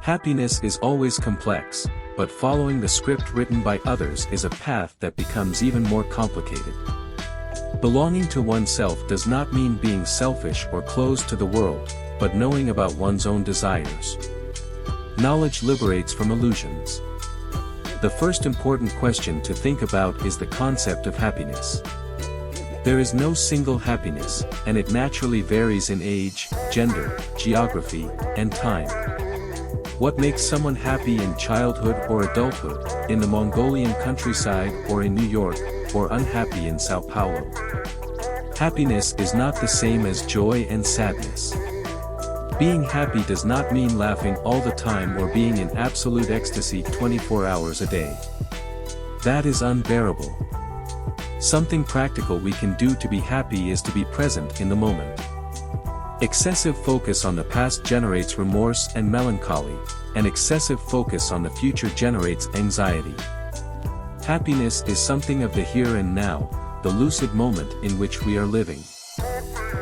Happiness is always complex, but following the script written by others is a path that becomes even more complicated. Belonging to oneself does not mean being selfish or closed to the world, but knowing about one's own desires. Knowledge liberates from illusions. The first important question to think about is the concept of happiness. There is no single happiness, and it naturally varies in age, gender, geography, and time. What makes someone happy in childhood or adulthood, in the Mongolian countryside or in New York, or unhappy in Sao Paulo? Happiness is not the same as joy and sadness. Being happy does not mean laughing all the time or being in absolute ecstasy 24 hours a day. That is unbearable. Something practical we can do to be happy is to be present in the moment. Excessive focus on the past generates remorse and melancholy, and excessive focus on the future generates anxiety. Happiness is something of the here and now, the lucid moment in which we are living.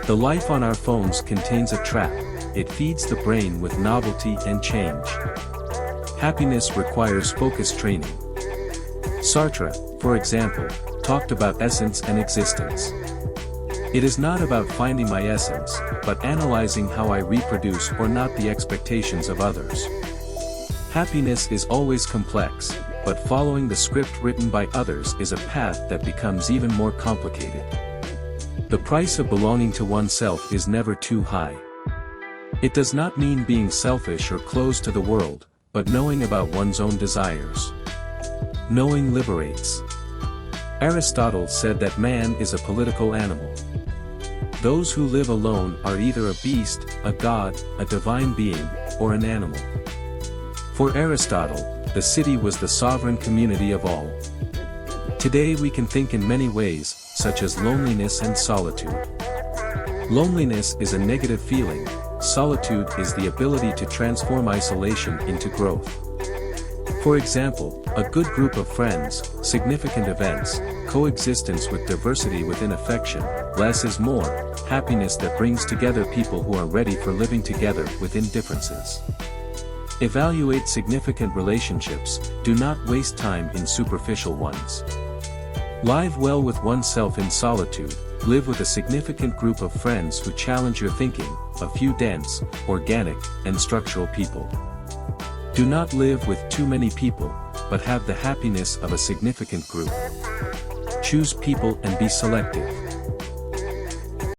The life on our phones contains a trap. It feeds the brain with novelty and change. Happiness requires focus training. Sartre, for example, talked about essence and existence. It is not about finding my essence, but analyzing how I reproduce or not the expectations of others. Happiness is always complex, but following the script written by others is a path that becomes even more complicated. The price of belonging to oneself is never too high. It does not mean being selfish or closed to the world, but knowing about one's own desires. Knowing liberates. Aristotle said that man is a political animal. Those who live alone are either a beast, a god, a divine being, or an animal. For Aristotle, the city was the sovereign community of all. Today we can think in many ways, such as loneliness and solitude. Loneliness is a negative feeling. Solitude is the ability to transform isolation into growth. For example, a good group of friends, significant events, coexistence with diversity within affection, less is more, happiness that brings together people who are ready for living together within differences. Evaluate significant relationships, do not waste time in superficial ones. Live well with oneself in solitude, live with a significant group of friends who challenge your thinking, a few dense, organic, and structural people. Do not live with too many people, but have the happiness of a significant group. Choose people and be selective.